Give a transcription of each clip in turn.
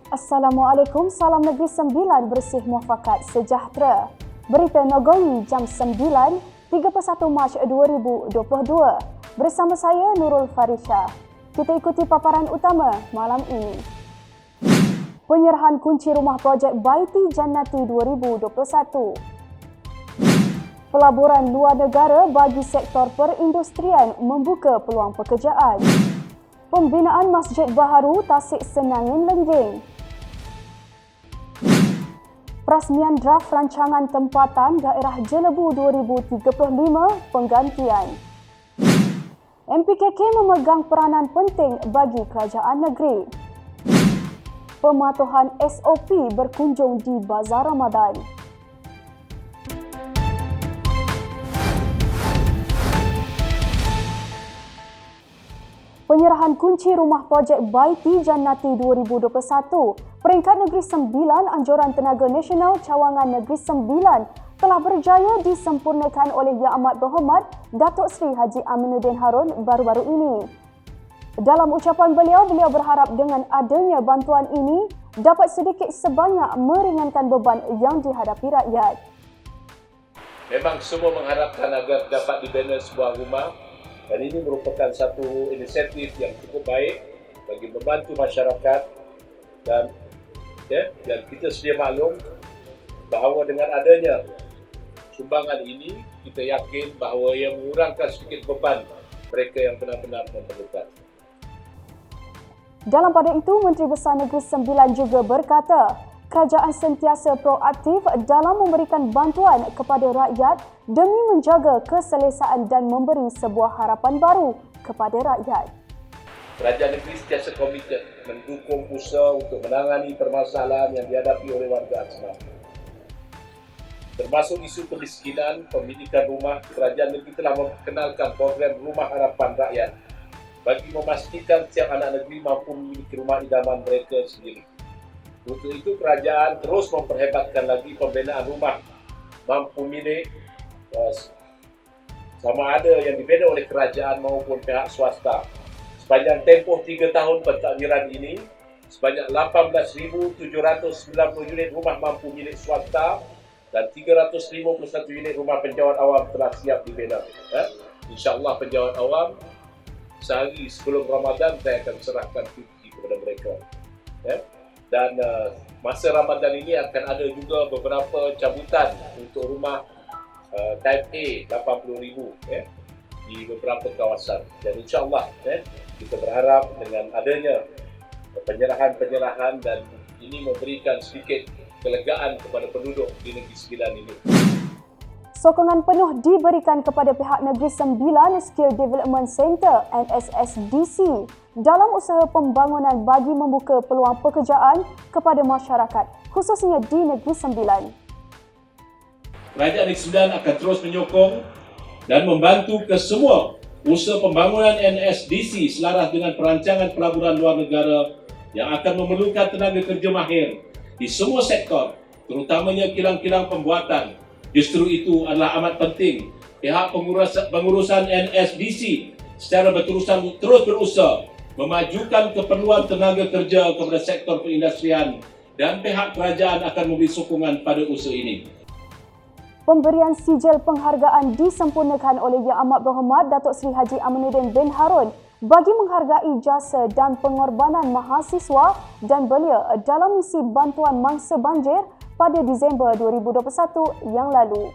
Assalamualaikum, Salam Negeri Sembilan bersih muafakat sejahtera. Berita Nagoyi jam 9, 31 Mac 2022. Bersama saya Nurul Farisha. Kita ikuti paparan utama malam ini. Penyerahan kunci rumah projek Baiti Jannati 2021. Pelaburan luar negara bagi sektor perindustrian membuka peluang pekerjaan. Pembinaan Masjid Baharu Tasik Senangin Lenggeng. Perasmian draft rancangan tempatan daerah Jelebu 2035 penggantian. MPKK memegang peranan penting bagi kerajaan negeri. Pematuhan SOP berkunjung di Bazar Ramadan. Penyerahan kunci rumah projek Baiti Jannati 2021, Peringkat Negeri Sembilan Anjuran Tenaga Nasional Cawangan Negeri Sembilan telah berjaya disempurnakan oleh Yang Amat Berhormat Datuk Seri Haji Aminuddin Harun baru-baru ini. Dalam ucapan beliau berharap dengan adanya bantuan ini dapat sedikit sebanyak meringankan beban yang dihadapi rakyat. Memang semua mengharapkan agar dapat dibina sebuah rumah. Dan ini merupakan satu inisiatif yang cukup baik bagi membantu masyarakat dan kita sedia maklum bahawa dengan adanya sumbangan ini kita yakin bahawa ia mengurangkan sedikit beban mereka yang benar-benar memerlukan. Dalam pada itu, Menteri Besar Negeri Sembilan juga berkata, kerajaan sentiasa proaktif dalam memberikan bantuan kepada rakyat demi menjaga keselesaan dan memberi sebuah harapan baru kepada rakyat. Kerajaan negeri sentiasa komited mendukung usaha untuk menangani permasalahan yang dihadapi oleh warga Asmat. Termasuk isu kemiskinan, pemilikan rumah, kerajaan negeri telah memperkenalkan program Rumah Harapan Rakyat bagi memastikan setiap anak negeri mampu memiliki rumah idaman mereka sendiri. Untuk itu, kerajaan terus memperhebatkan lagi pembinaan rumah mampu milik sama ada yang dibina oleh kerajaan maupun pihak swasta. Sepanjang tempoh 3 tahun pentadbiran ini, sebanyak 18,790 unit rumah mampu milik swasta dan 351 unit rumah penjawat awam telah siap dibina. InsyaAllah penjawat awam sehari sebelum Ramadan saya akan serahkan kunci kepada mereka. Dan masa Ramadan ini akan ada juga beberapa cabutan untuk rumah Type A 80,000 di beberapa kawasan. Dan insyaAllah kita berharap dengan adanya penyerahan-penyerahan dan ini memberikan sedikit kelegaan kepada penduduk di Negeri Sembilan ini. Sokongan penuh diberikan kepada pihak Negeri Sembilan Skill Development Centre NSSDC dalam usaha pembangunan bagi membuka peluang pekerjaan kepada masyarakat, khususnya di Negeri Sembilan. Kerajaan Negeri Sembilan akan terus menyokong dan membantu kesemua usaha pembangunan NSDC selaras dengan perancangan pelaburan luar negara yang akan memerlukan tenaga kerja mahir di semua sektor, terutamanya kilang-kilang pembuatan. Justru itu adalah amat penting pihak pengurusan NSDC secara berterusan terus berusaha memajukan keperluan tenaga kerja kepada sektor perindustrian dan pihak kerajaan akan memberi sokongan pada usaha ini. Pemberian sijil penghargaan disempurnakan oleh Yang Amat Berhormat Datuk Seri Haji Aminuddin bin Harun bagi menghargai jasa dan pengorbanan mahasiswa dan belia dalam misi bantuan mangsa banjir pada Disember 2021 yang lalu.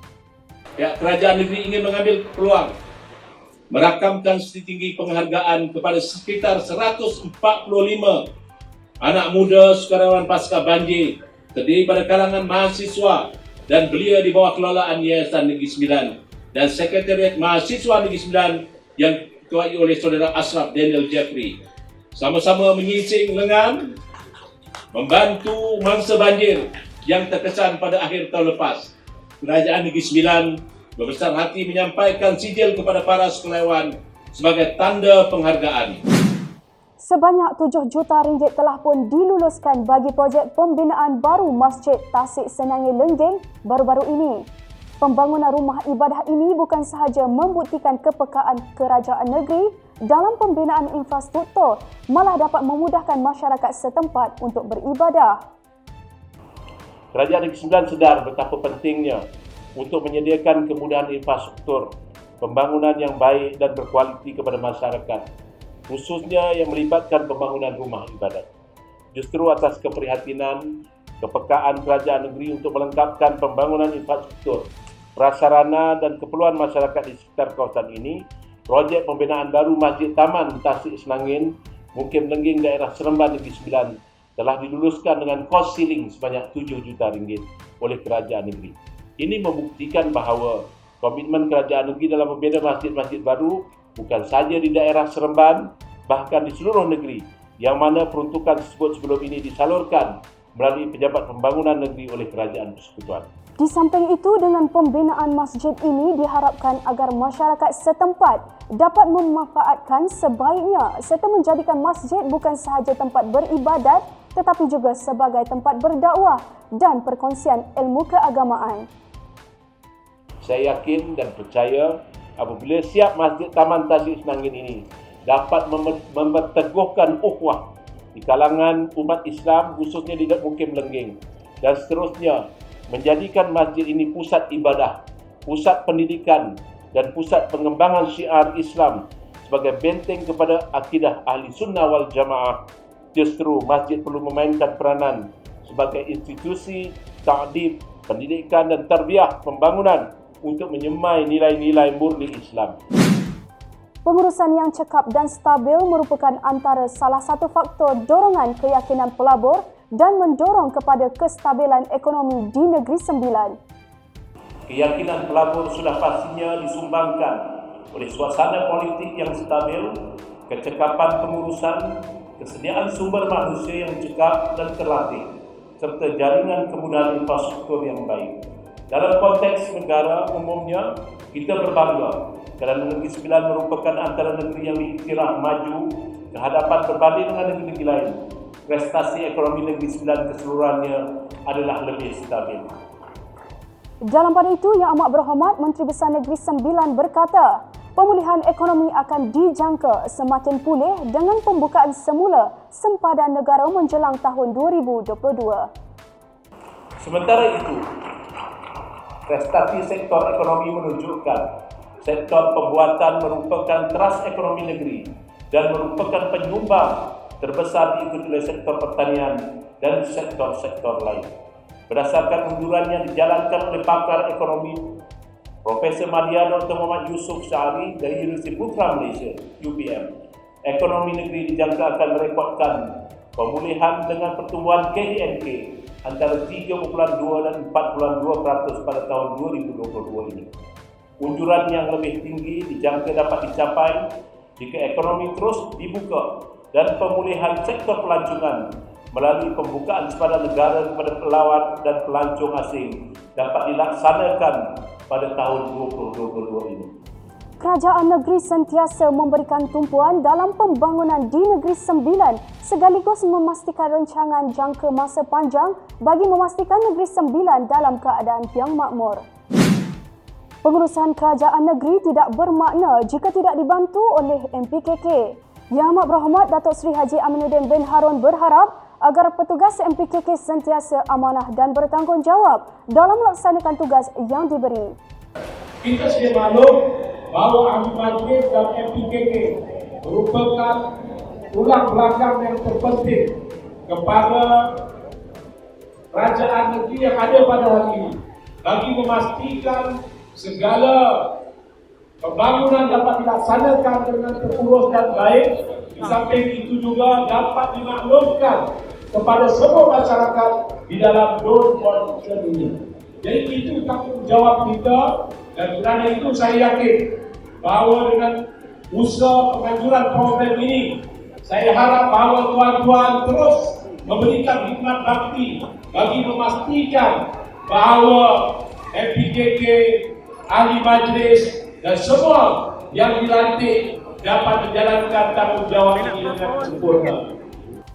Pihak kerajaan negeri ingin mengambil peluang merakamkan setinggi penghargaan kepada sekitar 145 anak muda sukarelawan pasca banjir terdiri pada kalangan mahasiswa dan belia di bawah kelolaan Yayasan Negeri Sembilan dan Sekretariat Mahasiswa Negeri Sembilan yang diketuai oleh Saudara Ashraf Daniel Jeffrey. Sama-sama menyingsing lengan membantu mangsa banjir yang terkesan pada akhir tahun lepas. Kerajaan Negeri Sembilan berbesar hati menyampaikan sijil kepada para sukarelawan sebagai tanda penghargaan. Sebanyak 7 juta ringgit telah pun diluluskan bagi projek pembinaan baru Masjid Tasik Senangin Lenggeng baru-baru ini. Pembangunan rumah ibadah ini bukan sahaja membuktikan kepekaan kerajaan negeri dalam pembinaan infrastruktur, malah dapat memudahkan masyarakat setempat untuk beribadah. Kerajaan Negeri Sembilan sedar betapa pentingnya untuk menyediakan kemudahan infrastruktur, pembangunan yang baik dan berkualiti kepada masyarakat, khususnya yang melibatkan pembangunan rumah ibadat. Justru atas keprihatinan, kepekaan kerajaan negeri untuk melengkapkan pembangunan infrastruktur, prasarana dan keperluan masyarakat di sekitar kawasan ini, projek pembinaan baru Masjid Taman Tasik Senangin, Mukim Lengging daerah Seremban Negeri Sembilan telah diluluskan dengan kos siling sebanyak RM7 juta oleh kerajaan negeri. Ini membuktikan bahawa komitmen kerajaan negeri dalam membina masjid-masjid baru bukan sahaja di daerah Seremban, bahkan di seluruh negeri, yang mana peruntukan tersebut sebelum ini disalurkan melalui pejabat pembangunan negeri oleh kerajaan persekutuan. Di samping itu, dengan pembinaan masjid ini diharapkan agar masyarakat setempat dapat memanfaatkan sebaiknya serta menjadikan masjid bukan sahaja tempat beribadat tetapi juga sebagai tempat berdakwah dan perkongsian ilmu keagamaan. Saya yakin dan percaya apabila siap Masjid Taman Tasik Senangin ini dapat memperteguhkan ukhuwah di kalangan umat Islam, khususnya di Mukim Lengging, dan seterusnya menjadikan masjid ini pusat ibadah, pusat pendidikan dan pusat pengembangan syiar Islam sebagai benteng kepada akidah ahli sunnah wal jamaah. Justru masjid perlu memainkan peranan sebagai institusi ta'dib, pendidikan dan tarbiyah pembangunan untuk menyemai nilai-nilai murni Islam. Pengurusan yang cekap dan stabil merupakan antara salah satu faktor dorongan keyakinan pelabur dan mendorong kepada kestabilan ekonomi di Negeri Sembilan. Keyakinan pelabur sudah pastinya disumbangkan oleh suasana politik yang stabil, kecekapan pengurusan, kesediaan sumber manusia yang cekap dan terlatih, serta jaringan kemudahan infrastruktur yang baik. Dalam konteks negara umumnya, kita berbangga kerana Negeri Sembilan merupakan antara negeri yang diiktiraf maju ke hadapan berbanding dengan negeri-negeri lain. Prestasi ekonomi Negeri Sembilan keseluruhannya adalah lebih stabil. Dalam pada itu, Yang Amat Berhormat Menteri Besar Negeri Sembilan berkata, pemulihan ekonomi akan dijangka semakin pulih dengan pembukaan semula sempadan negara menjelang tahun 2022. Sementara itu, prestasi sektor ekonomi menunjukkan sektor pembuatan merupakan teras ekonomi negeri dan merupakan penyumbang terbesar diikuti oleh sektor pertanian dan sektor-sektor lain. Berdasarkan unjuran yang dijalankan oleh pakar ekonomi Profesor Madya Dr. Muhammad Yusof Syahri dari Universiti Putra Malaysia, UPM, ekonomi negeri dijangka akan merekodkan pemulihan dengan pertumbuhan KDNK antara 3.2 dan 4.2% pada tahun 2022 ini. Unjuran yang lebih tinggi dijangka dapat dicapai jika ekonomi terus dibuka dan pemulihan sektor pelancongan melalui pembukaan sempadan negara kepada pelawat dan pelancong asing dapat dilaksanakan pada tahun 2022 ini. Kerajaan negeri sentiasa memberikan tumpuan dalam pembangunan di Negeri Sembilan sekaligus memastikan rancangan jangka masa panjang bagi memastikan Negeri Sembilan dalam keadaan yang makmur. Pengurusan kerajaan negeri tidak bermakna jika tidak dibantu oleh MPKK. Yang Amat Berhormat Datuk Seri Haji Aminuddin bin Harun berharap agar petugas MPKK sentiasa amanah dan bertanggungjawab dalam melaksanakan tugas yang diberi. Kita sedia maklum bahawa ahli majlis dan MPKK merupakan tulang belakang yang terpenting kepada kerajaan negeri yang ada pada hari ini bagi memastikan segala pembangunan dapat dilaksanakan dengan terurus dan baik. Di samping itu juga dapat dimaklumkan kepada semua masyarakat di dalam zon ini. Jadi itu tanggungjawab kita, dan kerana itu saya yakin bahawa dengan usaha penganjuran program ini, saya harap bahawa tuan-tuan terus memberikan khidmat bakti bagi memastikan bahawa MPKK, ahli majlis dan semua yang dilantik dapat menjalankan tanggungjawab ini dengan sempurna.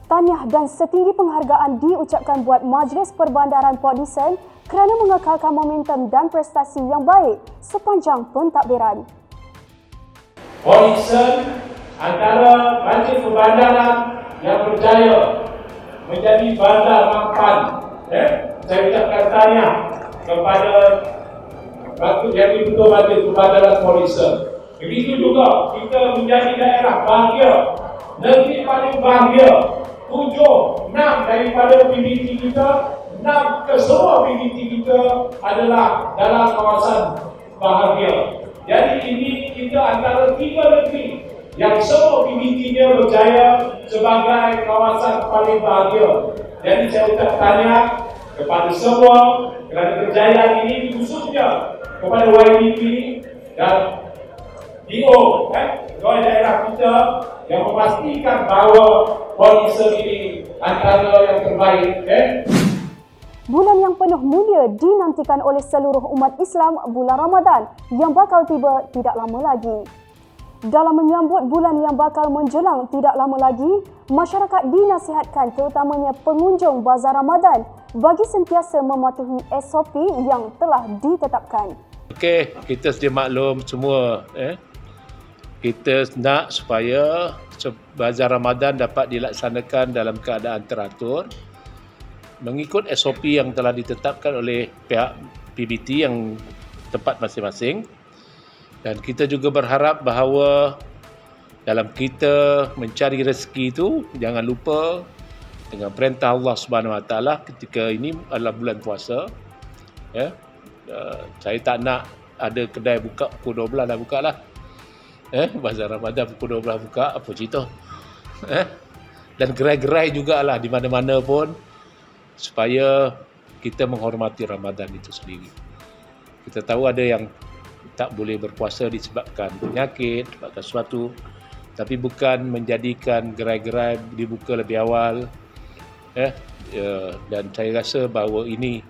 Tahniah dan setinggi penghargaan diucapkan buat Majlis Perbandaran Port Dickson kerana mengekalkan momentum dan prestasi yang baik sepanjang pentadbiran. Port Dickson antara Majlis Perbandaran yang berjaya menjadi bandar makan. Saya ucapkan tahniah kepada Ratu Yang Ketua Majlis Perbandaran Port Dickson. Begitu juga kita menjadi daerah bahagia, negeri paling bahagia. 7, 6 daripada PBT kita, 6 kesemua PBT kita adalah dalam kawasan bahagia. Jadi ini kita antara 3 negeri yang semua PBT-nya berjaya sebagai kawasan paling bahagia. Jadi saya ucap tahniah kepada semua kerana kejayaan ini, khususnya kepada YDP dan DO, pegawai daerah kita yang memastikan bahawa Port Dickson ini antara yang terbaik. Bulan yang penuh mulia dinantikan oleh seluruh umat Islam, bulan Ramadan yang bakal tiba tidak lama lagi. Dalam menyambut bulan yang bakal menjelang tidak lama lagi, masyarakat dinasihatkan terutamanya pengunjung bazar Ramadan bagi sentiasa mematuhi SOP yang telah ditetapkan. Okey, kita sedia maklum semua kita nak supaya bazar Ramadan dapat dilaksanakan dalam keadaan teratur mengikut SOP yang telah ditetapkan oleh pihak PBT yang tempat masing-masing. Dan kita juga berharap bahawa dalam kita mencari rezeki itu, jangan lupa dengan perintah Allah Subhanahu Wa Taala ketika ini adalah bulan puasa. Saya tak nak ada kedai buka pukul 12 dah buka lah. Bazar Ramadan pukul 12 buka, apa cerita? Dan gerai-gerai jugalah di mana-mana pun supaya kita menghormati Ramadan itu sendiri. Kita tahu ada yang tak boleh berpuasa disebabkan penyakit, disebabkan sesuatu, tapi bukan menjadikan gerai-gerai dibuka lebih awal. Dan saya rasa bahawa ini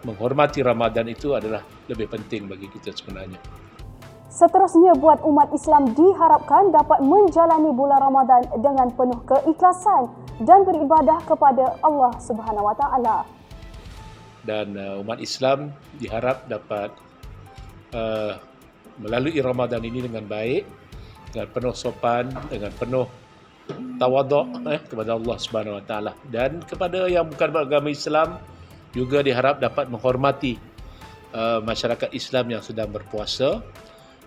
menghormati Ramadan itu adalah lebih penting bagi kita sebenarnya. Seterusnya, buat umat Islam diharapkan dapat menjalani bulan Ramadan dengan penuh keikhlasan dan beribadah kepada Allah Subhanahu Wa Taala. Dan umat Islam diharap dapat melalui Ramadan ini dengan baik, dengan penuh sopan, dengan penuh tawaduk kepada Allah Subhanahu Wa Taala, dan kepada yang bukan beragama Islam juga diharap dapat menghormati masyarakat Islam yang sedang berpuasa.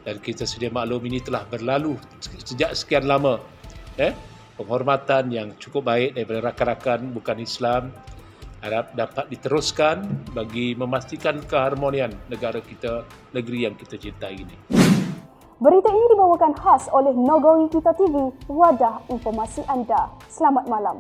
Dan kita sedia maklum ini telah berlalu sejak sekian lama. Penghormatan yang cukup baik daripada rakan-rakan bukan Islam harap dapat diteruskan bagi memastikan keharmonian negara kita, negeri yang kita cintai ini. Berita ini dibawakan khas oleh Nogoi Kita TV, wadah informasi anda. Selamat malam.